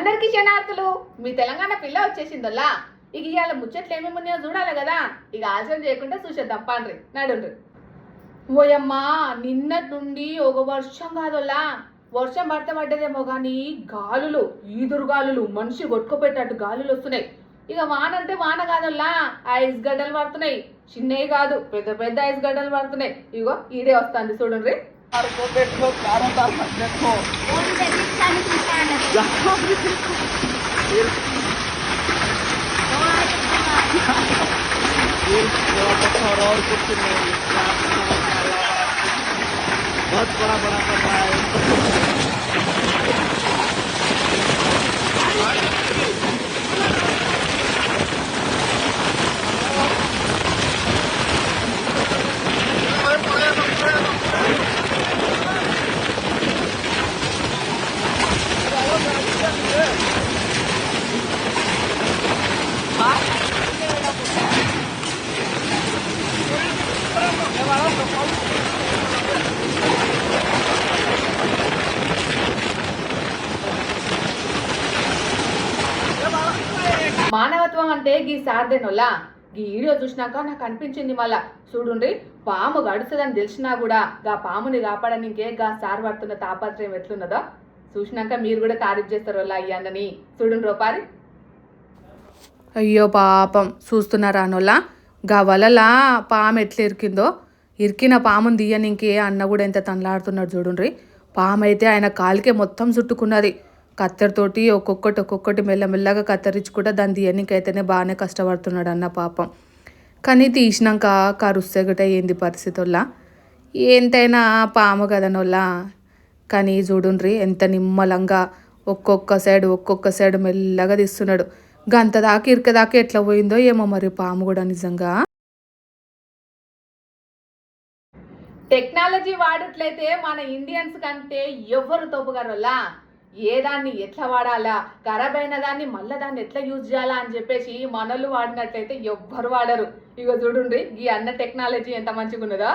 అందరికీ క్షణార్థులు. మీ తెలంగాణ పిల్ల వచ్చేసిందల్లా. ఇక ఇవాళ ముచ్చట్లు ఏమేమి ఉన్నాయో చూడాలి కదా. ఇక ఆలస్యం చేయకుండా చూసేద్దాం పాండ్రి నడుండ్రి. ఓయమ్మా, నిన్నటి నుండి ఒక వర్షం కాదోలా. వర్షం పడ్డదేమో కానీ గాలులు, ఈదురుగాలులు, మనిషి కొట్టుకోపెట్టట్టు గాలులు వస్తున్నాయి. ఇక వాన అంటే వాన కాదల్లా, ఐస్ గడ్డలు పడుతున్నాయి. చిన్నవి కాదు, పెద్ద పెద్ద ఐస్ గడ్డలు పడుతున్నాయి. ఇగో ఈడే వస్తుంది చూడండి. बहुत बड़ा बड़ा कर रहा है। మానవత్వం అంటే గీ సార్దేనోలా. ఈ వీడియో చూసినాక నాకు అనిపించింది మళ్ళా చూడుండ్రి, పాము గడుస్తుందని తెలిసినా కూడా గా పాముని కాపాడనికే గా సార్ పడుతున్న తాపత్రయం ఎట్లున్నదో చూసినాక మీరు కూడా తారీఫ్ చేస్తారు అయ్యానని. చూడుండ్రి రూపారి. అయ్యో పాపం చూస్తున్నారా అనోలా, గా వలలా పాము ఎట్లా ఇరికిందో. ఇరికిన పాముని తీయనికే అన్న కూడా ఎంత తనలాడుతున్నాడు చూడుండ్రి. పాము అయితే ఆయన కాలికే మొత్తం చుట్టుకున్నది. కత్తెరతోటి ఒక్కొక్కటి మెల్లమెల్లగా కత్తిరించుకుంటా దాన్ని తీయనికైతేనే బాగానే కష్టపడుతున్నాడు అన్న పాపం. కానీ తీసినాక కరుస్తేగట ఏంది పరిస్థితుల్లా. ఎంతైనా పాము కదనోళ్ళ. కానీ చూడుండ్రి ఎంత నిమ్మలంగా ఒక్కొక్క సైడ్ మెల్లగా తీస్తున్నాడు. గంత దాకా ఇరకదాకా ఎట్లా పోయిందో ఏమో మరి పాము కూడా నిజంగా. టెక్నాలజీ వాడట్లయితే మన ఇండియన్స్ కంటే ఎవరు తోపుగారోలా. ఏ దాన్ని ఎట్లా వాడాలా, ఖరాబ్ అయిన దాన్ని మళ్ళీ దాన్ని ఎట్లా యూజ్ చేయాలా అని చెప్పేసి మనలు వాడినట్లయితే ఎవ్వరు వాడరు. ఇక చూడుండ్రి ఈ అన్న టెక్నాలజీ ఎంత మంచిగా ఉన్నదో.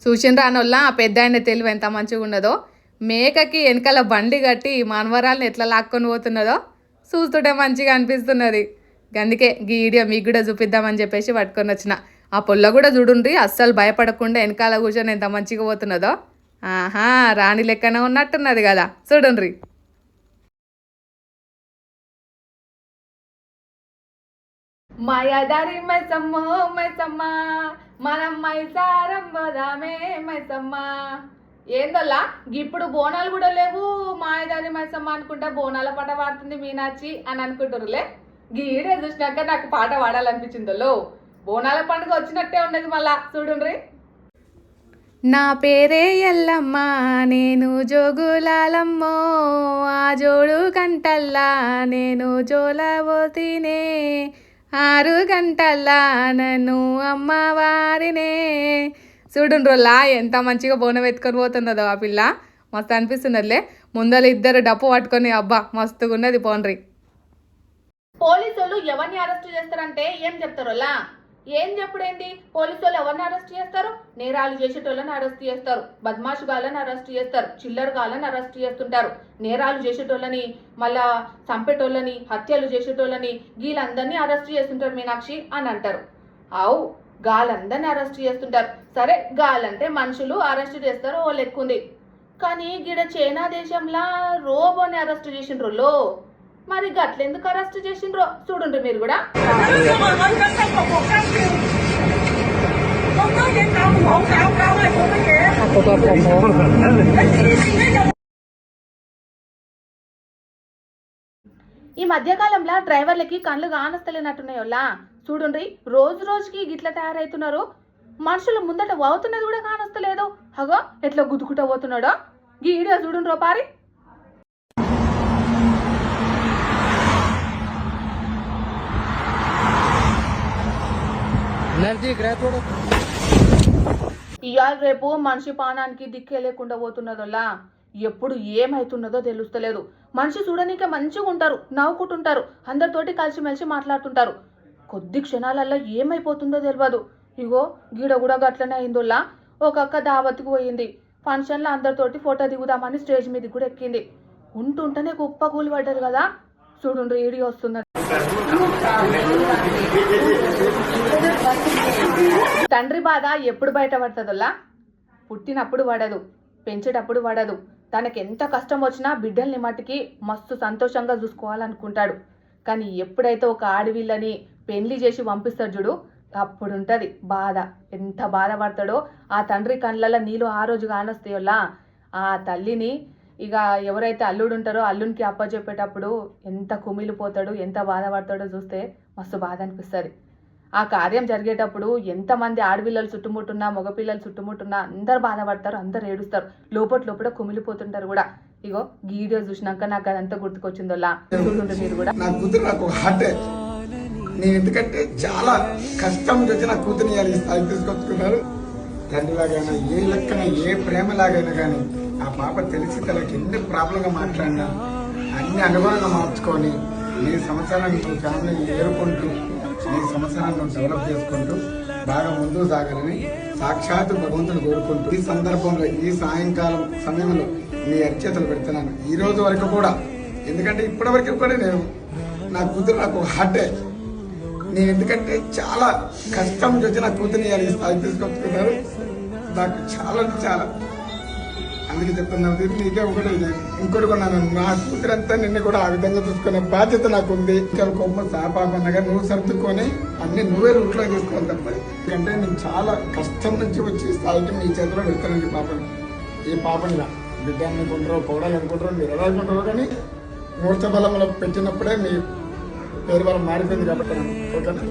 చూసిన రానోళ్ళ ఆ పెద్ద ఆయన తెలివి ఎంత మంచిగా ఉన్నదో. మేకకి వెనకాల బండి కట్టి మనవరాలను ఎట్లా లాక్కొని పోతున్నదో చూస్తుంటే మంచిగా అనిపిస్తున్నది. అందుకే ఈ వీడియో మీకు కూడా చూపిద్దామని చెప్పేసి పట్టుకొని వచ్చిన. ఆ పొల్ల కూడా చూడుండ్రి, అస్సలు భయపడకుండా వెనకాల కూర్చొని ఎంత మంచిగా పోతున్నదో. ఆహా, రాణి లెక్కన ఉన్నట్టున్నది కదా చూడండి. మాయాదారి మైసమ్మో మైసమ్మ, మనం మైసారం పోదామే మైసమ్మ. ఏందల్లా ఇప్పుడు బోనాలు కూడా లేవు, మాయదారి మైసమ్మ అనుకుంటా బోనాల పాట పాడుతుంది మీనాచి అని అనుకుంటారులే. గీడే చూసినాక నాకు పాట పాడాలనిపించిందో. బోనాల పండుగ వచ్చినట్టే ఉన్నది మళ్ళా చూడుండ్రి. నా పేరే ఎల్లమ్మ, నేను జోగులాలమ్మో, ఆ జోడు గంటల్లా నేను జోలబోతినే, 6 గంటల్లా నన్ను అమ్మవారినే. చూడుండ్రోలా ఎంత మంచిగా బోనం ఎత్తుకొని పోతున్నదో ఆ పిల్ల. మస్తు అనిపిస్తున్నదిలే. ముందర ఇద్దరు డప్పు పట్టుకొని అబ్బా మస్తుగా ఉన్నది పోండ్రి. పోలీసులు ఎవరిని అరెస్ట్ చేస్తారంటే ఏం చెప్తారోలా? ఏం చెప్పుడేంటి? పోలీసు వాళ్ళు ఎవరిని అరెస్ట్ చేస్తారు? నేరాలు చేసేటోళ్ళని అరెస్ట్ చేస్తారు, బద్మాషు గాళ్ళని అరెస్ట్ చేస్తారు, చిల్లర గాళ్ళని అరెస్ట్ చేస్తుంటారు. నేరాలు చేసేటోళ్ళని, మళ్ళా చంపేటోళ్ళని, హత్యలు చేసేటోళ్ళని వీళ్ళందరినీ అరెస్ట్ చేస్తుంటారు మీనాక్షి అని అంటారు. అవు గాళ్ళందరినీ అరెస్ట్ చేస్తుంటారు. సరే గాలంటే మనుషులు అరెస్ట్ చేస్తారు ఓ లెక్కుంది. కానీ గిడ చైనా దేశంలా రోబోని అరెస్ట్ చేసిండ్రు. మరి గట్లెందుకు అరెస్ట్ చేసిండ్రో చూడండి మీరు కూడా. ఈ మధ్యకాలంలో డ్రైవర్లకి కళ్ళు కానస్తలేనట్టున్నాయోలా. చూడండి రోజు రోజుకి గిట్ల తయారవుతున్నారు. మనుషులు ముందట అవుతున్నది కూడా కానస్తలేదు. అగో ఎట్లా గుద్దుకుంటా పోతున్నాడో. ఈ వీడియో చూడండి రోపారి. ఇవాళ రేపు మనిషి పానానికి దిక్కే లేకుండా పోతున్నదోలా. ఎప్పుడు ఏమైతున్నదో తెలుస్తలేదు. మనిషి చూడనీకే మంచిగా ఉంటారు, నవ్వుకుంటుంటారు, అందరితోటి కలిసిమెలిసి మాట్లాడుతుంటారు. కొద్ది క్షణాలల్లో ఏమైపోతుందో తెలియదు. ఇగో గీడ కూడా గట్లనే అయిందోలా. ఒక అక్క దావత్కి పోయింది. ఫంక్షన్లో అందరితోటి ఫోటో దిగుదామని స్టేజ్ మీదకి కూడా ఎక్కింది. ఉంటుంటేనే కుప్ప కూలి పడ్డారు కదా. చూడండి వీడియో వస్తున్నది. తండ్రి బాధ ఎప్పుడు బయటపడుతుందోలా? పుట్టినప్పుడు పడదు, పెంచేటప్పుడు పడదు. తనకి ఎంత కష్టం వచ్చినా బిడ్డల్ని మట్టికి మస్తు సంతోషంగా చూసుకోవాలనుకుంటాడు. కానీ ఎప్పుడైతే ఒక ఆడవిళ్ళని పెళ్లి చేసి పంపిస్తాడు చూడు, అప్పుడు ఉంటుంది బాధ. ఎంత బాధపడతాడో ఆ తండ్రి కళ్ళల్లో నీళ్ళు ఆ రోజు కానొస్తాయోలా. ఆ తల్లిని ఇక ఎవరైతే అల్లుడు ఉంటారో అల్లునికి అప్పచెప్పేటప్పుడు ఎంత కుమిలిపోతాడు, ఎంత బాధపడతాడో చూస్తే మస్తు బాధ అనిపిస్తుంది. ఆ కార్యం జరిగేటప్పుడు ఎంతమంది ఆడపిల్లలు చుట్టుముట్టున్నా మగపిల్లలు చుట్టుముట్టున్నా అందరు బాధపడతారు, అందరు ఏడుస్తారు, లోపల కుమిలిపోతుంటారు కూడా. ఇగో వీడియో చూసినాక నాకు అదంతా గుర్తుకొచ్చిందోలా. చూడండి మీరు కూడా. నా కూతురు నాకు హార్టే. నేను ఎందుకంటే చాలా కష్టం వచ్చి నా కూతురుని ఈ స్థాయికి తీసుకొచ్చుకున్నారు. తండ్రిలాగైనా ఏ లెక్కన ఏ ప్రేమలాగైనా కానీ ఆ పాప తెలిసి తనకి ఎన్ని ప్రాబ్లంగా మాట్లాడినా అన్ని అనుగుణంగా మార్చుకొని నీ సంవత్సరాన్ని నువ్వు ఫ్యామిలీని ఏరుకుంటూ నీ సంవత్సరాన్ని నువ్వు డెవలప్ చేసుకుంటూ బాగా ముందుకు సాగాలని సాక్షాత్తు భగవంతుని కోరుకుంటూ ఈ సందర్భంలో ఈ సాయంకాలం సమయంలో నీ అరిచేతలు పెడుతున్నాను. ఈ రోజు వరకు కూడా, ఎందుకంటే ఇప్పటి వరకు కూడా నేను నా కూతురు నాకు హార్టే. నేను ఎందుకంటే చాలా కష్టం వచ్చి నా కూతురుని ఈ స్థాయికి తీసుకొచ్చుకున్నారు. నాకు చాలా అందుకే చెప్తున్నాను. నీకే ఒకటి ఇంకోటి కొన్నాను. నా కూతురంతా నిన్ను కూడా ఆ విధంగా చూసుకునే బాధ్యత నాకు ఉంది. ఇంకా కొమ్మ సాపాపన్నగా నువ్వు సర్దుకొని అన్ని నువ్వే రూట్లో తీసుకోవాలి తప్పది. ఎందుకంటే నేను చాలా కష్టం నుంచి వచ్చి స్థాయికి మీ చేతిలో పెడతానండి పాపని. ఈ పాపనిగా బిడ్డ అనుకుంటారో కోడలు అనుకుంటారో మీరు ఎలా అనుకుంటారో కానీ మూర్ఛ బలంలో పెట్టినప్పుడే మీ పేరు బలం మారిపోయింది కాబట్టి ఓకేనా.